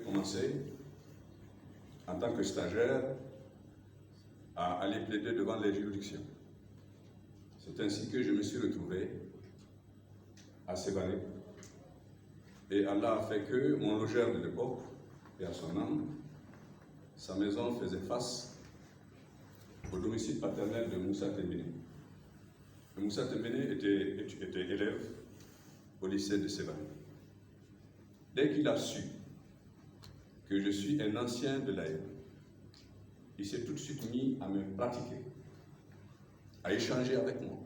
commencé, en tant que stagiaire, à aller plaider devant les juridictions. C'est ainsi que je me suis retrouvé à Sévaré. Et Allah a fait que mon logeur de l'époque, et à son âme, sa maison faisait face au domicile paternel de Moussa Tembéné. Moussa Tembéné était élève au lycée de Sévaré. Dès qu'il a su que je suis un ancien de l'AEM, il s'est tout de suite mis à me pratiquer, à échanger avec moi.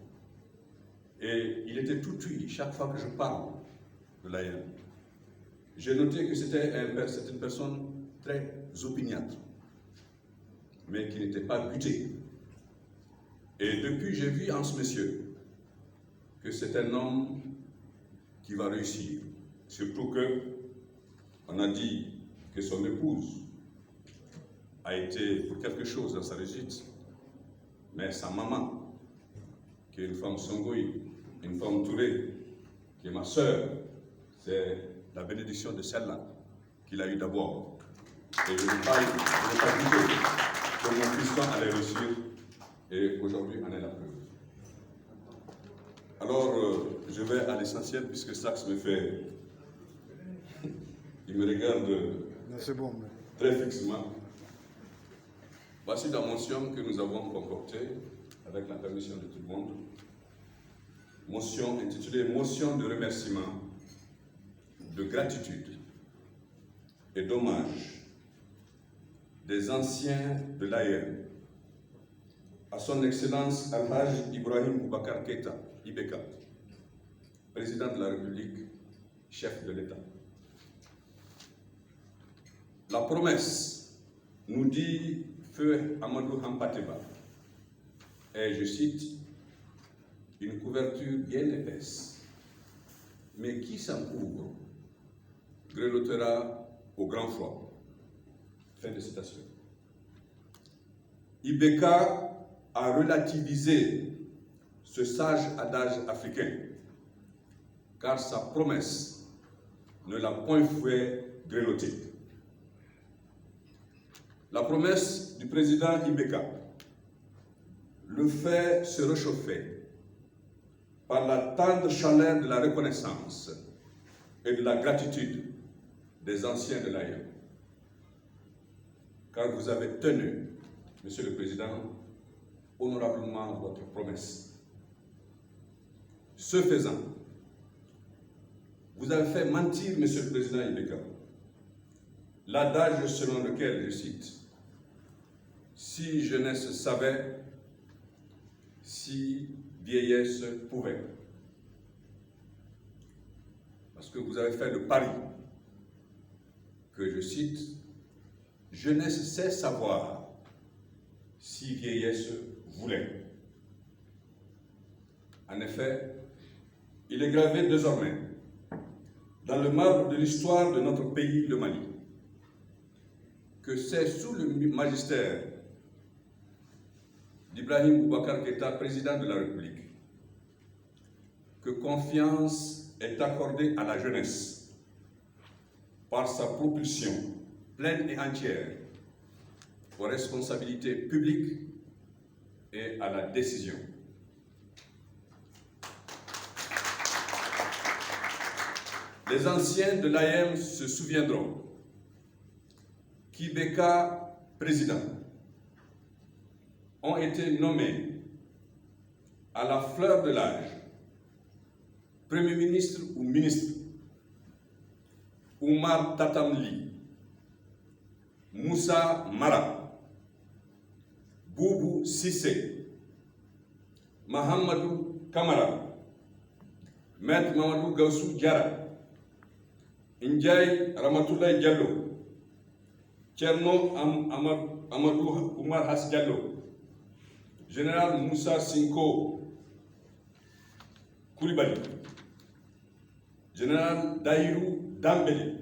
Et il était tout oui chaque fois que je parle de l'AEM. J'ai noté que c'était une personne très opiniâtre, mais qui n'était pas butée. Et depuis, j'ai vu en ce monsieur que c'est un homme qui va réussir. Surtout que on a dit que son épouse a été pour quelque chose dans sa réussite, mais sa maman, qui est une femme Songoï, une femme Touré, qui est ma sœur, c'est la bénédiction de celle-là qu'il a eu d'abord. Et je n'ai pas douté que mon fiston allait réussir, et aujourd'hui en est la preuve. Alors, je vais à l'essentiel, puisque Sax me fait... Il me regarde très fixement. Voici la motion que nous avons concoctée, avec la permission de tout le monde. Motion intitulée « Motion de remerciement, de gratitude et d'hommage des anciens de l'AEM à son Excellence Al-Hajj Ibrahim Boubacar Keïta, Ibeka, président de la République, chef de l'État. La promesse, nous dit Feu Amadou Hampateba, est, je cite, une couverture bien épaisse, mais qui s'en couvre grelottera au grand froid. Fin de citation. Ibeka a relativisé ce sage adage africain, car sa promesse ne l'a point fait grelotter. La promesse du président Ibeka le fait se réchauffer par la tendre chaleur de la reconnaissance et de la gratitude des anciens de l'AEM. Car vous avez tenu, Monsieur le Président, honorablement votre promesse. Ce faisant, vous avez fait mentir, Monsieur le Président Ibeka, l'adage selon lequel, je cite, « Si jeunesse savait, si vieillesse pouvait ». Parce que vous avez fait le pari que, je cite, « Jeunesse sait savoir, si vieillesse voulait ». En effet, il est gravé désormais dans le marbre de l'histoire de notre pays, le Mali, que c'est sous le magistère d'Ibrahim Boubacar Keïta, président de la République, que confiance est accordée à la jeunesse par sa propulsion pleine et entière aux responsabilités publiques et à la décision. Les anciens de l'AEM se souviendront qu'Ibeka, président, ont été nommés à la fleur de l'âge, Premier ministre ou ministre, Oumar Tatamli, Moussa Mara, Boubou Sissé, Mahamadou Kamara, Maître Mamadou Gaussou Diara, Ndiaye Ramatoulaye Diallo, Tcherno Amadou Oumar Has Diallo, Général Moussa Sinko Koulibaly, Général Daïrou Dambélé,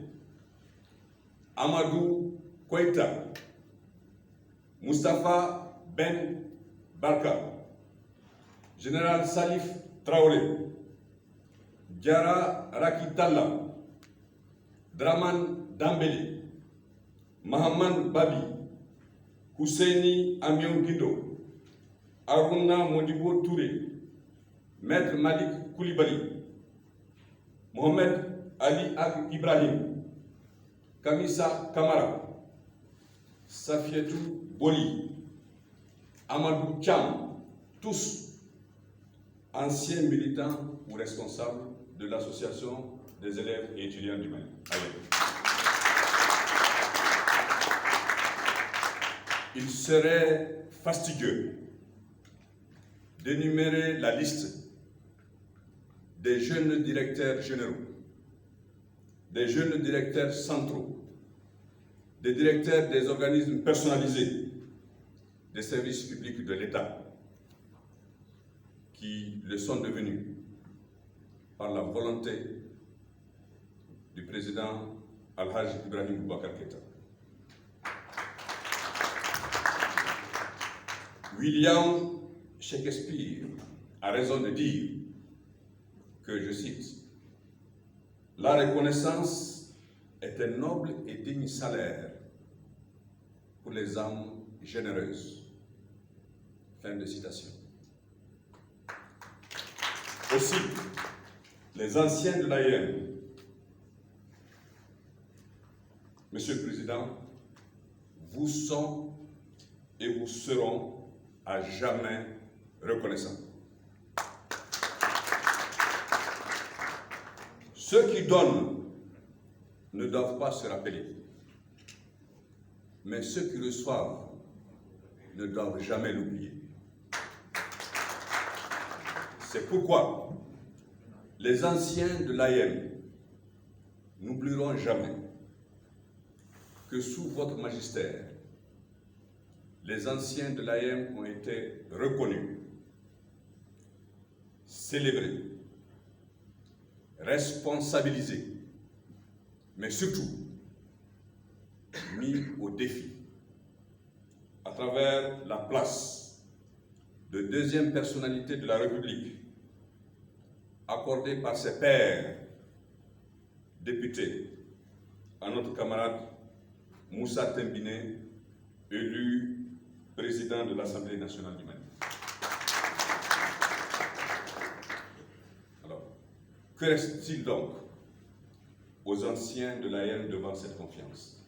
Amadou Koïta, Moustapha Ben Barka, Général Salif Traoré, Diara Rakitalla, Draman Dambélé, Mahaman Babi, Husseini Amion Guido, Aruna Modibo Touré, Maître Malik Koulibaly, Mohamed Ali Ag Ibrahim, Kamisa Kamara, Safietou Boli, Amadou Cham, tous anciens militants ou responsables de l'association des élèves et étudiants du Mali. Il serait fastidieux d'énumérer la liste des jeunes directeurs généraux, des jeunes directeurs centraux, des directeurs des organismes personnalisés, des services publics de l'État, qui le sont devenus par la volonté du président Al-Hajj Ibrahim Boubacar Keïta. William Shakespeare a raison de dire que, je cite, « La reconnaissance est un noble et digne salaire pour les âmes généreuses. » Fin de citation. Aussi, les anciens de l'AEM, Monsieur le Président, vous sont et vous seront à jamais reconnaissants. Ceux qui donnent ne doivent pas se rappeler, mais ceux qui reçoivent ne doivent jamais l'oublier. C'est pourquoi les anciens de l'AEM n'oublieront jamais que sous votre magistère, les anciens de l'AEM ont été reconnus, célébrés, responsabilisés, mais surtout mis au défi à travers la place de deuxième personnalité de la République accordée par ses pairs députés à notre camarade Moussa Tembine, élu président de l'Assemblée nationale du Mali. Alors, que reste-t-il donc aux anciens de l'AEM devant cette confiance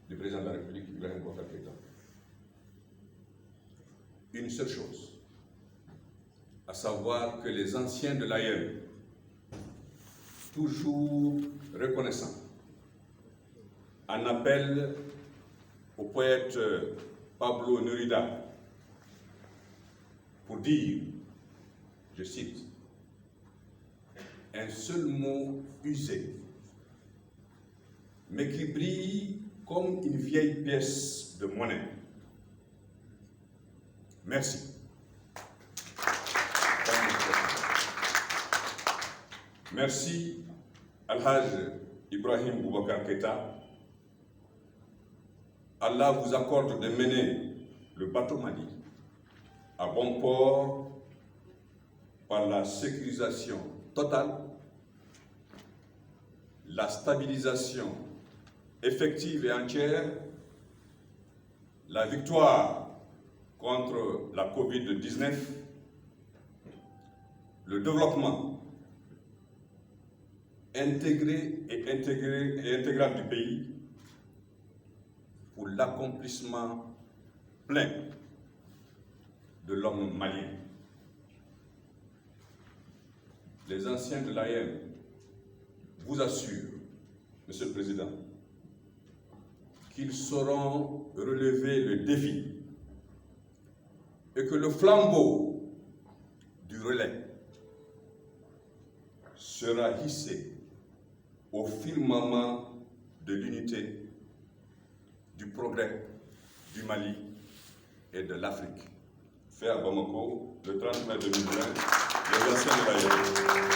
du président de la République, Ibrahim Boubacar Keïta? Une seule chose, à savoir que les anciens de l'AEM, toujours reconnaissants, en appellent au poète Pablo Neruda pour dire, je cite, « Un seul mot usé, mais qui brille comme une vieille pièce de monnaie. Merci. » Merci, Al-Hajj Ibrahim Boubacar Keïta. Allah vous accorde de mener le bateau Mali à bon port par la sécurisation totale, la stabilisation effective et entière, la victoire contre la Covid-19, le développement intégré et intégral du pays pour l'accomplissement plein de l'homme malien. Les anciens de l'AEM vous assurent, Monsieur le Président, qu'ils sauront relever le défi et que le flambeau du relais sera hissé au firmament de l'unité, du progrès du Mali et de l'Afrique. Fait à Bamako, le 30 mai 2020, les anciens de l'AEM.